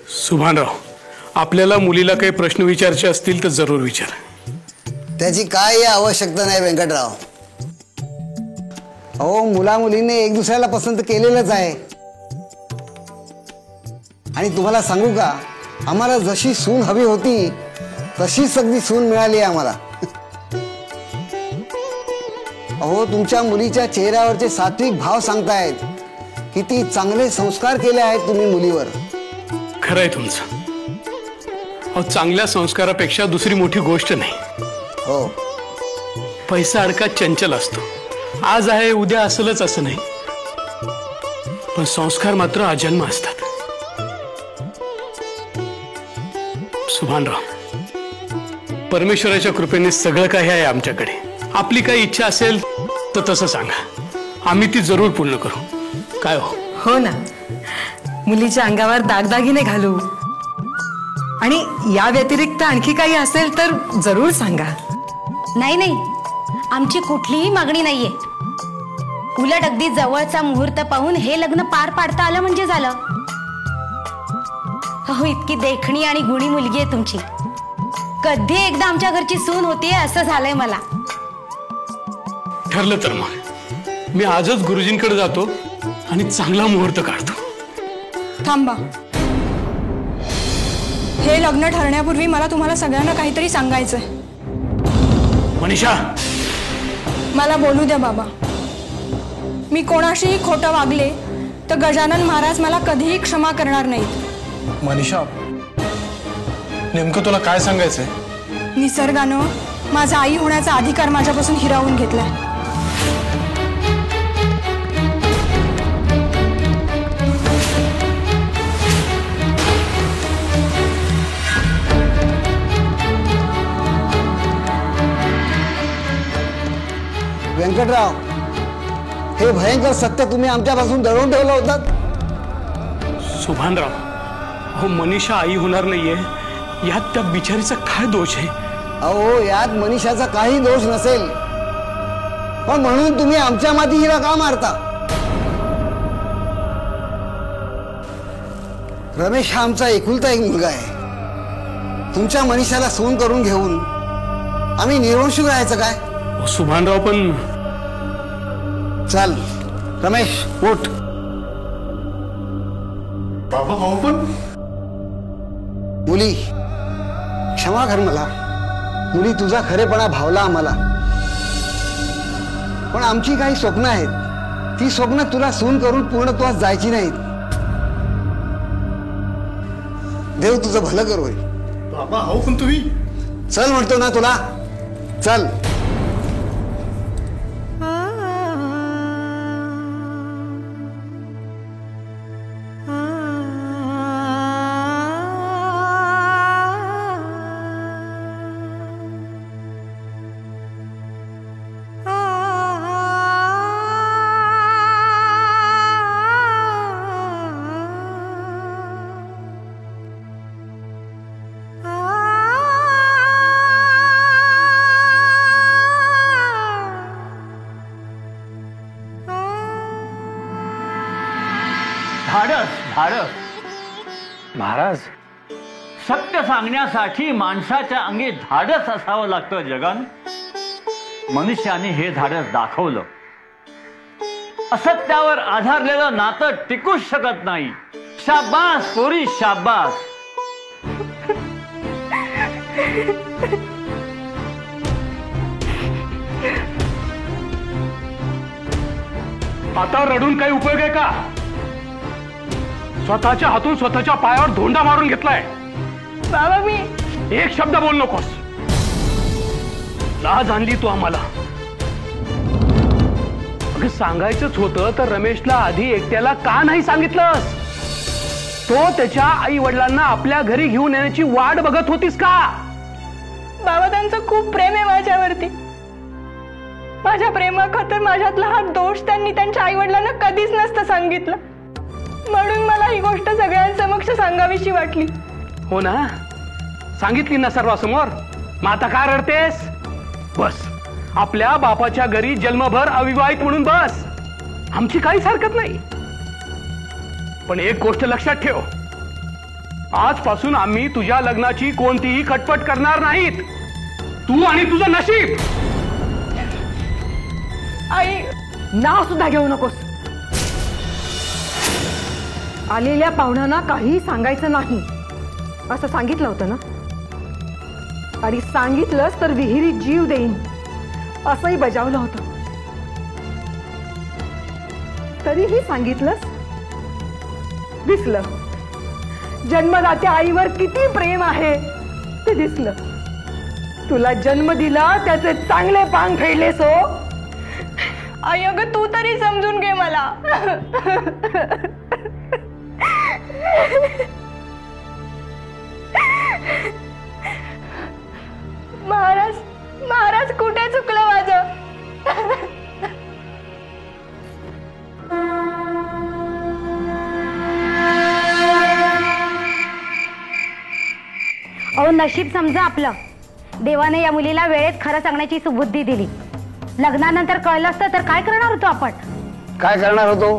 सुभानराव, आपल्याला मुलीला काही प्रश्न विचारायचे असतील तर जरूर विचार. त्याची काय आवश्यकता नाही व्यंकटराव. अहो, मुला मुलीने एक दुसऱ्याला पसंत केलेलंच आहे. आणि तुम्हाला सांगू का, आम्हाला जशी सून हवी होती तशीच अगदी सून मिळाली आम्हाला. अहो, तुमच्या मुलीच्या चेहऱ्यावरचे सात्विक भाव सांगतायत. किती चांगले संस्कार केले आहेत तुम्ही मुलीवर. खरंय तुमचं. अहो, चांगल्या संस्कारापेक्षा दुसरी मोठी गोष्ट नाही. हो, पैसा अडका चंचल असतो. आज आहे उद्या असेलच असं नाही, पण संस्कार मात्र अजन्म असतात. सुभानराव, परमेश्वराच्या कृपेने सगळं काही आहे आमच्याकडे. आपली काही इच्छा असेल तर तसं सांगा, आम्ही ती जरूर पूर्ण करू. काय हो? हो ना, मुलीच्या अंगावर दागदागिने घालू. आणि या व्यतिरिक्त आणखी काही असेल तर जरूर सांगा. नाही नाही, आमची कुठलीही मागणी नाहीये. उलट अगदी जवळचा मुहूर्त पाहून हे लग्न पार पाडता आलं म्हणजे झालं. हो, इतकी देखणी आणि गुणी मुलगी आहे तुमची. कधी एकदा आमच्या घरची सून होतीये असं झालंय मला. ठरलं तर मग मी आजच गुरुजींकडे जातो आणि चांगला मुहूर्त काढतो. थांबा, हे लग्न ठरण्यापूर्वी मला तुम्हाला सगळ्यांना काहीतरी सांगायचंय. मनीषा, मला बोलू द्या बाबा. मी कोणाशीही खोटं वागले तर गजानन महाराज मला कधीही क्षमा करणार नाहीत. मनीषा, नेमकं तुला काय सांगायचंय? निसर्गानं माझा आई होण्याचा अधिकार माझ्यापासून हिरावून घेतलाय. व्यंकटराव, हे भयंकर सत्य तुम्ही आमच्यापासून दडवून ठेवलं होतं. सुभानराव, हो, मनीषा आई होणार नाहीये यात त्या बिचारीचा काय दोष आहे? अहो, यात मनीषाचा काही दोष नसेल, पण म्हणून तुम्ही आमच्या माती हिरा का मारता? रमेश हा आमचा एकुलता एक मुलगा आहे. तुमच्या मनीषाला सून करून घेऊन आम्ही निर्वंशू राहायचं काय? हो, सुभानराव, पण चल रमेश, उठ. बाबा, भाऊ पण मुली, क्षमा कर मला. मुली, तुझा खरेपणा भावला आम्हाला, पण आमची काही स्वप्न आहेत. ती स्वप्न तुला सून करून पूर्णत्वास जायची नाहीत. देव तुझं भलं करोय. बाबा, हो पण तुम्ही. चल म्हणतो ना तुला, चल. धाडस महाराज, सत्य सांगण्यासाठी माणसाच्या अंगी धाडस असावं लागतं जगन. मनुष्याने हे धाडस दाखवलं. असत्यावर आधारलेलं नातं टिकूच शकत नाही. शाबास पोरी, शाबास. आता रडून काही उपयोग आहे का? स्वतःच्या हातून स्वतःच्या पायावर धोंडा मारून घेतलाय. बाबा, मी एक शब्द बोल नकोस. लाज आणली तू आम्हाला. अगं, सांगायचंच होतं तर रमेशला आधी एकट्याला का नाही सांगितलंस? तो त्याच्या आई वडिलांना आपल्या घरी घेऊन येण्याची वाट बघत होतीस का? बाबा, त्यांचं खूप प्रेम आहे माझ्यावरती. माझ्या प्रेमाखातर माझ्यातला हा दोष त्यांनी त्यांच्या आई वडिलांना कधीच नसतं सांगितलं. म्हणून मला ही गोष्ट सगळ्यांसमक्ष सांगावीशी वाटली. हो ना, सांगितली ना सर्वांसमोर. मग आता का रडतेस? बस, आपल्या बापाच्या घरी जन्मभर अविवाहित म्हणून बस. आमची काहीच हरकत नाही. पण एक गोष्ट लक्षात ठेव, आजपासून आम्ही तुझ्या लग्नाची कोणतीही खटपट करणार नाहीत. तू आणि तुझं नशीब. आई, नाव सुद्धा घेऊ नकोस. आलेल्या पाहुण्यांना काही सांगायचं नाही असं सांगितलं होतं ना. आणि सांगितलंस तर विहिरीत जीव देईन असंही बजावलं होतं. तरीही सांगितलंस. दिसलं जन्मदात्या आईवर किती प्रेम आहे ते दिसलं. तुला जन्म दिला त्याचे चांगले पांग फेडलेस हो. आई अगं तू तरी समजून घे मला. महाराज, महाराज कुठे चुकलं माझं? अहो नशीब समजा आपलं. देवाने या मुलीला वेळेत खरं सांगण्याची सुबुद्धी दिली. लग्नानंतर कळलं असतं तर काय करणार होतो आपण? काय करणार होतो?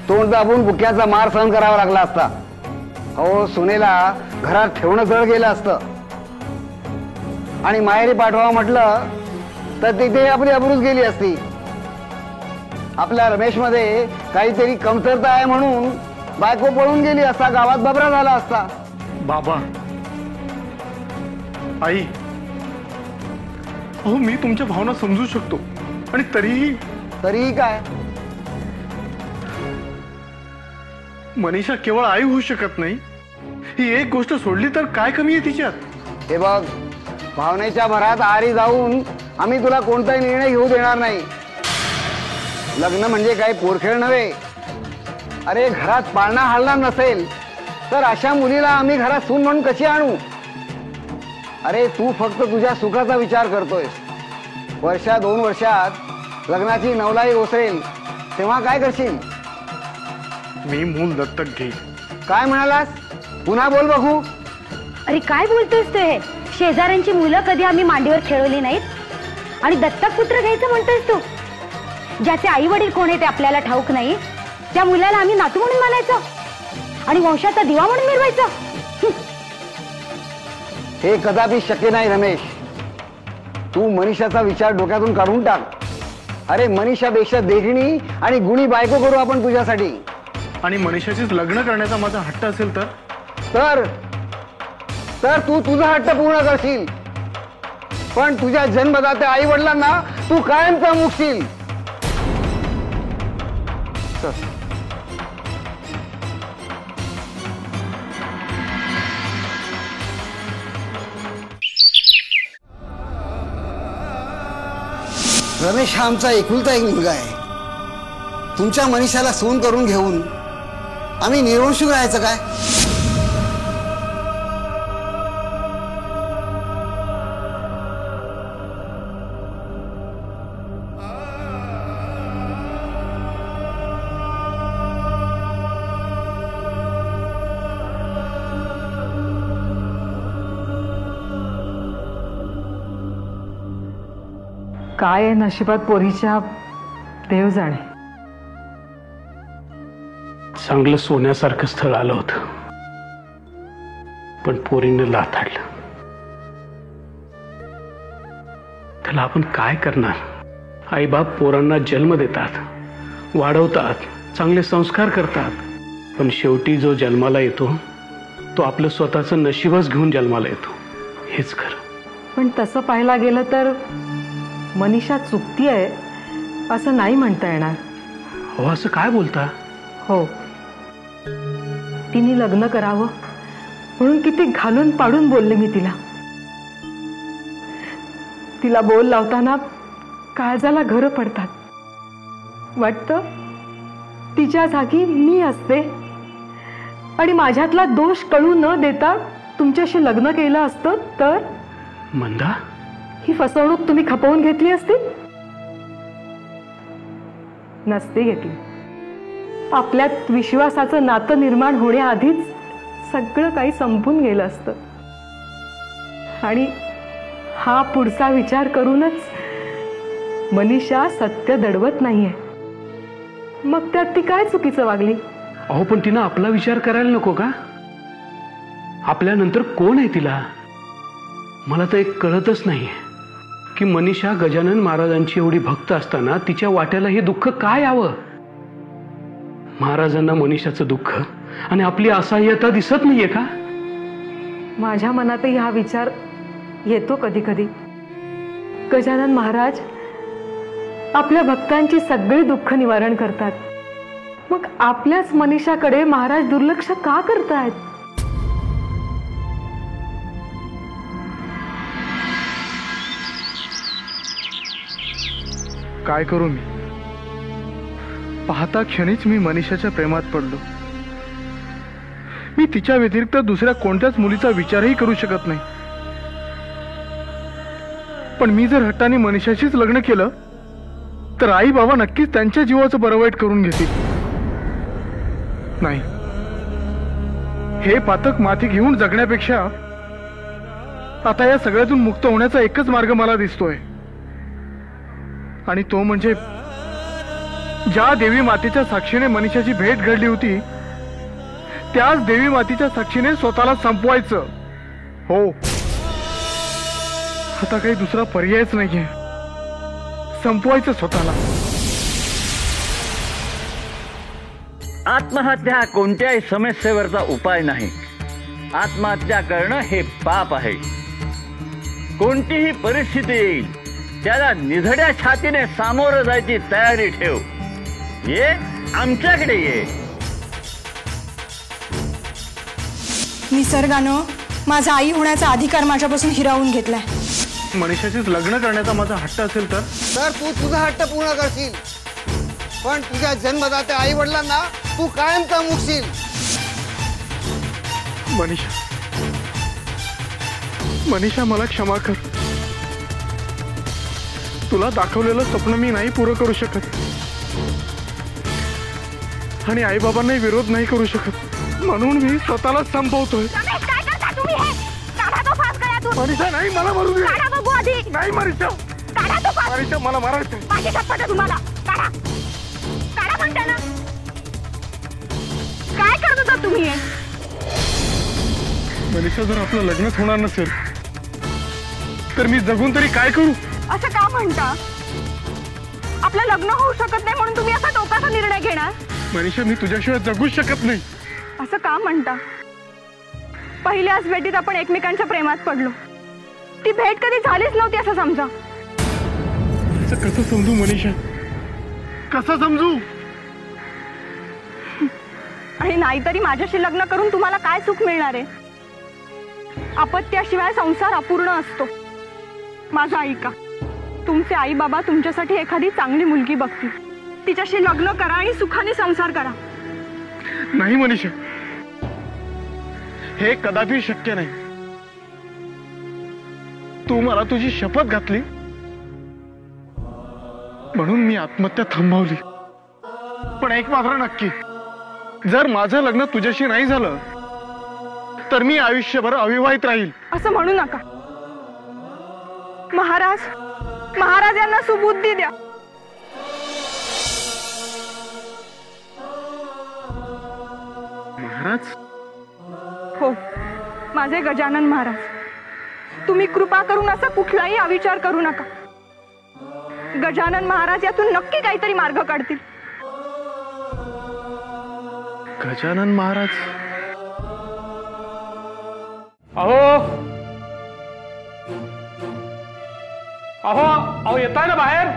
तोंड दाबून बुक्याचा मार सहन करावा लागला असता. अहो सुनेला घरात ठेवणं जड गेलं असतं. आणि माहेरी पाठवावं म्हटलं तर तिथे आपली अब्रूच गेली असती. आपल्या रमेशमध्ये काहीतरी कमतरता आहे म्हणून बायको पळून गेली असता. गावात बबरा झाला असता. बाबा, आई, अहो मी तुमच्या भावना समजू शकतो आणि तरीही काय? मनीषा केवळ आई होऊ शकत नाही. ही एक गोष्ट सोडली तर काय कमी आहे तिच्यात? हे बघ, भावनेच्या भरात आरी जाऊन आम्ही तुला कोणताही निर्णय घेऊ देणार नाही. लग्न म्हणजे काही पोरखेळ नव्हे. अरे घरात पाळणा हलणार नसेल तर अशा मुलीला आम्ही घरात सून म्हणून कशी आणू? अरे तू फक्त तुझ्या सुखाचा विचार करतोय. 1-2 वर्षात लग्नाची नवलाई ओसरेल तेव्हा काय करशील? मी मूल दत्तक घेईल. काय म्हणालास? पुन्हा बोल बघू. अरे काय बोलतोयस ते? शेजाऱ्यांची मुलं कधी आम्ही मांडीवर खेळवली नाहीत आणि दत्तक पुत्र घ्यायचं म्हणतोयस तू? ज्याचे आई वडील कोण आहे ते आपल्याला ठाऊक नाही त्या मुलाला आम्ही नातू म्हणून मानायचं आणि वंशाचा दिवा म्हणून मिरवायचं? हे कदापि शक्य नाही रमेश. तू मनीषाचा विचार डोक्यातून काढून टाक. अरे मनीषापेक्षा देखणी आणि गुणी बायको करू आपण तुझ्यासाठी. आणि मनीषाचीच लग्न करण्याचा माझा हट्ट असेल तर तू तुझा हट्ट पूर्ण करशील. पण तुझ्या जन्मदात्या आई वडिलांना तू कायमचा मुकशील. रमेश हा आमचा एकुलता एक मुलगा आहे. तुमच्या मनीषाला सून करून घेऊन आम्ही निर्वंशू राहायचं काय? काय आहे नशिबात पोरीच्या देव जाणे. चांगलं सोन्यासारखं स्थळ आलं होतं पण पोरीनं लाथाडलं. त्याला आपण काय करणार? आईबाप पोरांना जन्म देतात, वाढवतात, चांगले संस्कार करतात, पण शेवटी जो जन्माला येतो तो आपलं स्वतःचं नशीबच घेऊन जन्माला येतो. हेच खरं. पण तसं पाहायला गेलं तर मनीषा चुकती आहे असं नाही म्हणता येणार. हो असं काय बोलता? हो, तिने लग्न करावं म्हणून किती घालून पाडून बोलले मी तिला. तिला बोल लावताना काळजाला घरं पडतात. वाटतं तिच्या जागी मी असते आणि माझ्यातला दोष कळू न देता तुमच्याशी लग्न केलं असतं तर. मंदा, ही फसवणूक तुम्ही खपवून घेतली असती? नसती घेतली. आपल्यात विश्वासाचं नातं निर्माण होण्याआधीच सगळं काही संपून गेलं असतं. आणि हा पुढचा विचार करूनच मनीषा सत्य दडवत नाहीये. मग त्यात ती काय चुकीचं वागली? अहो पण तिनं आपला विचार करायला नको का? आपल्यानंतर कोण आहे तिला? मला तर एक कळतच नाही की मनीषा गजानन महाराजांची एवढी भक्त असताना तिच्या वाट्याला हे दुःख काय यावं? महाराजांना मनीषाचं दुःख आणि आपली असहाय्यता दिसत नाहीये का? माझ्या मनातही हा विचार येतो कधी कधी. गजानन महाराज आपल्या भक्तांची सगळी दुःख निवारण करतात, मग आपल्याच मनीषाकडे महाराज दुर्लक्ष का करतायत? काय करू मी? पाहता क्षणीच मी मनीषाच्या प्रेमात पडलो. मी तिच्या व्यतिरिक्त दुसऱ्या कोणत्याच मुलीचा विचारही करू शकत नाही. पण मी जर हट्टाने मनीषाशीच लग्न केलं तर आई बाबा नक्कीच त्यांच्या जीवाचं बरं वाईट करून घेतील. नाही, हे पातक माती घेऊन जगण्यापेक्षा आता या सगळ्यातून मुक्त होण्याचा एकच मार्ग मला दिसतोय, आणि तो म्हणजे ज्या देवी मातेच्या साक्षीने मनीषाची भेट घडली होती त्याच देवी मातेच्या साक्षीने स्वतःला संपवायचं. हो, आता काही दुसरा पर्यायच नाहीये. संपवायचं स्वतःला. आत्महत्या कोणत्याही समस्येवरचा उपाय नाही. आत्महत्या करणं हे पाप आहे. कोणतीही परिस्थिती येईल त्याला निधड्या छातीने सामोरं जायची तयारी ठेव. ये आमच्याकडे ये. निसर्गानं माझा आई होण्याचा अधिकार माझ्यापासून हिरावून घेतलाय. मनीषाशीच लग्न करण्याचा माझा हट्ट असेल तर तू तुझा हट्ट पूर्ण करशील, पण तुझ्या जन्मदात्या आई वडिलांना तू कायम का मुकशील? मनीषा, मला क्षमा कर. तुला दाखवलेलं स्वप्न मी नाही पुरं करू शकत, आणि आई बाबांनाही विरोध नाही करू शकत, म्हणून मी स्वतःला संपवतोय. मनीषा, नाही, मला मरू दे. नाही मनीषा, मनीषा, मला मारायचं. तुम्हाला काय करत होता तुम्ही? मनीषा, जर आपलं लग्नच होणार नसेल तर मी जगून तरी काय करू? असं का म्हणता? आपलं लग्न होऊ शकत नाही म्हणून तुम्ही असा टोकाचा निर्णय घेणार? मनीषा, मी तुझ्याशिवाय जगूच शकत नाही. असं का म्हणता? पहिल्याच भेटीत आपण एकमेकांच्या प्रेमात पडलो. ती भेट कधी झालीच नव्हती असं समजा. कसं समजू मनीषा? कसं समजू? आणि नाहीतरी माझ्याशी लग्न करून तुम्हाला काय सुख मिळणार आहे? अपत्याशिवाय संसार अपूर्ण असतो. माझा ऐका, तुमचे आई बाबा तुमच्यासाठी एखादी चांगली मुलगी बघतील. तिच्याशी लग्न करा आणि सुखाने संसार करा. नाही मनीषा, हे कदापि शक्य नाही. तू मला तुझी शपथ घातली म्हणून मी आत्महत्या थांबवली. पण एक मात्र नक्की, जर माझं लग्न तुझ्याशी नाही झालं तर मी आयुष्यभर अविवाहित राहील. असं म्हणू नका महाराज यांना सुबुद्धी द्या. महाराज? हो, माझे गजानन महाराज. तुम्ही कृपा करून असा कुठलाही अविचार करू नका. गजानन महाराज यातून नक्की काहीतरी मार्ग काढतील. गजानन महाराज? अहो, येताय ना बाहेर?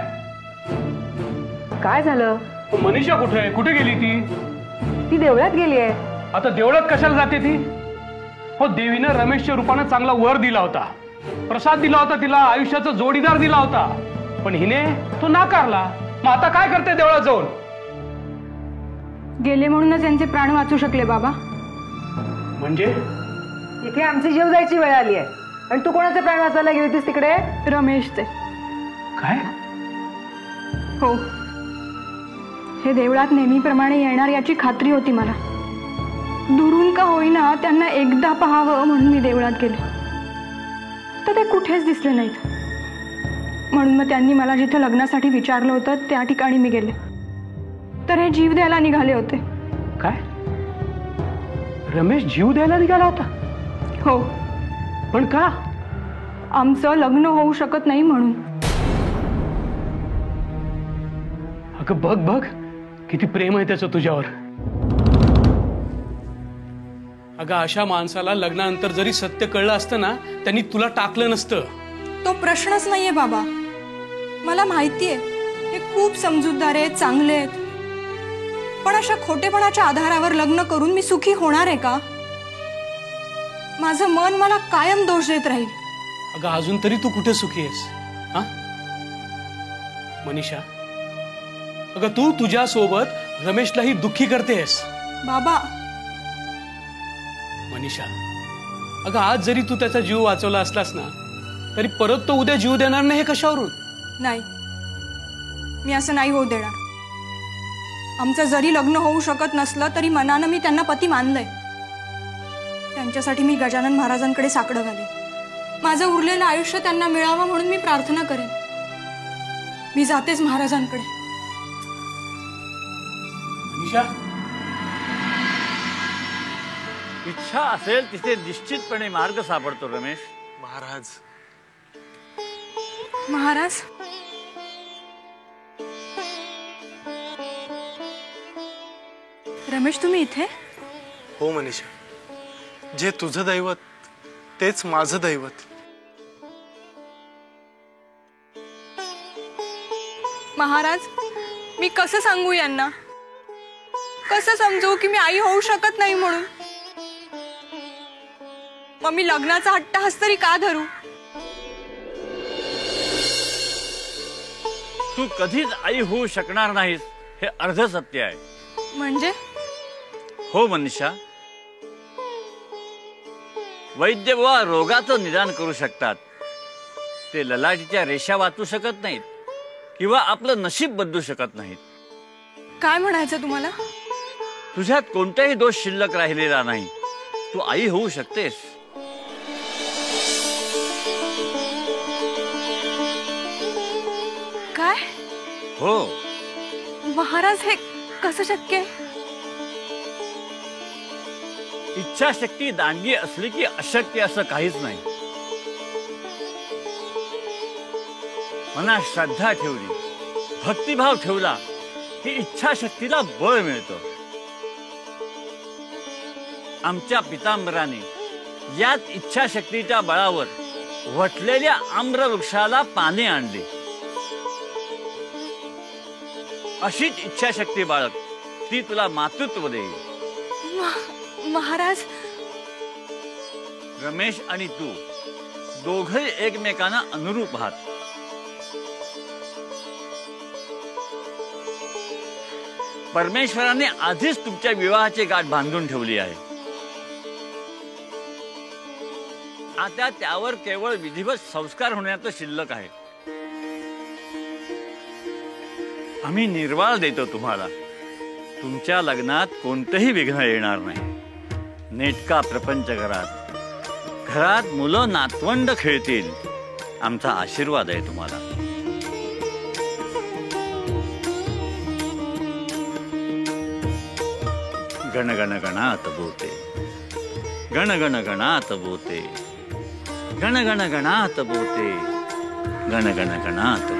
काय झालं? मनीषा कुठे आहे? कुठे गेली ती? ती देवळात गेली आहे. आता देवळात कशाला जाते ती? हो, देवीनं रमेशच्या रूपानं चांगला वर दिला होता, प्रसाद दिला होता, तिला आयुष्याचा जोडीदार दिला होता, पण हिने तो नाकारला. मग आता काय करते देवळात जाऊन? गेले म्हणूनच त्यांचे प्राण वाचू शकले बाबा. म्हणजे इथे आमची जीव जायची वेळ आली आहे, आणि तू कोणाचे प्राण वाचायला गेली होतीस तिकडे? रमेशचे. काय? हो, हे देवळात नेहमीप्रमाणे येणार याची खात्री होती मला. दुरून का होईना त्यांना एकदा पाहावं म्हणून मी देवळात गेले, तर ते कुठेच दिसले नाहीत. म्हणून मग त्यांनी मला जिथे लग्नासाठी विचारलं होतं त्या ठिकाणी मी गेले, तर हे जीव द्यायला निघाले होते. काय? रमेश जीव द्यायला निघाला होता? हो. पण का? आमचं लग्न होऊ शकत नाही म्हणून. अगं बघ बघ किती प्रेम आहे त्याचं तुझ्यावर. अगं अशा माणसाला लग्नानंतर जरी सत्य कळलं असतं ना, त्यांनी तुला टाकलं नसतं. तो प्रश्नच नाहीये बाबा. मला माहितीये हे खूप समजूतदार आहेत, चांगले आहेत. पण अशा खोटेपणाच्या आधारावर लग्न करून मी सुखी होणार आहे का? माझं मन मला कायम दोष देत राहील. अगं अजून तरी तू कुठे सुखी आहेस हा मनीषा? अगं तू तुझ्या सोबत रमेशलाही दुःखी करतेस. बाबा मनीषा, अगं आज जरी तू त्याचा जीव वाचवला असलास ना, तरी परत तो उद्या जीव देणार नाही. हे कशावरून? नाही, मी असं नाही होऊ देणार. आमचं जरी लग्न होऊ शकत नसलं तरी मनानं मी त्यांना पती मानलंय. त्यांच्यासाठी मी गजानन महाराजांकडे साकडं घालेन. माझं उरलेलं आयुष्य त्यांना मिळावं म्हणून मी प्रार्थना करेन. मी जातेच महाराजांकडे. मनीषा, इच्छा असेल तिथे निश्चितपणे मार्ग सापडतो रमेश. महाराज, महाराज, रमेश तुम्ही इथे? हो मनीषा, जे तुझं दैवत तेच माझं दैवत. महाराज, मी कसं सांगू यांना? कसं समजू की मी आई होऊ शकत नाही म्हणून? मग मी लग्नाचा हट्टहास तरी का धरू? तू कधीच आई होऊ शकणार नाहीस हे अर्ध सत्य आहे. म्हणजे? हो मनीषा, वैद्य बुवा रोगाचं निदान करू शकतात. ते ललाटीच्या रेषा वाचू शकत नाहीत किंवा आपलं नशीब बदलू शकत नाहीत. काय म्हणायचं तुम्हाला? तुझ्यात कोणताही दोष शिल्लक राहिलेला नाही. तू आई होऊ शकतेस. काय? हो महाराज, हे कसं शक्य आहे? इच्छाशक्ती दांडगी असली की अशक्य असं काहीच नाही. मनात श्रद्धा ठेवली, भक्तिभाव ठेवला की इच्छाशक्तीला बळ मिळतं. आमच्या पितांबराने याच इच्छाशक्तीच्या बळावर वटलेल्या आम्रवृक्षाला पाने आणली. अशीच इच्छाशक्ती बाळग, ती तुला मातृत्व देईल. महाराज, रमेश आणि तू दोघे एकमेकांना अनुरूप आहात. परमेश्वराने आधीच तुमच्या विवाहाची गाठ बांधून ठेवली आहे. आता त्यावर केवळ विधिवत संस्कार होण्याचं शिल्लक आहे. आम्ही निर्वाळ देतो तुम्हाला. तुमच्या लग्नात कोणतंही विघ्न येणार नाही. नेटका प्रपंच घरात मुलं नातवंड खेळतील. आमचा आशीर्वाद आहे तुम्हाला. गण गण गणात बोते, गण गण गणात बोते, गण गण गणात बोते, गण गण गणात.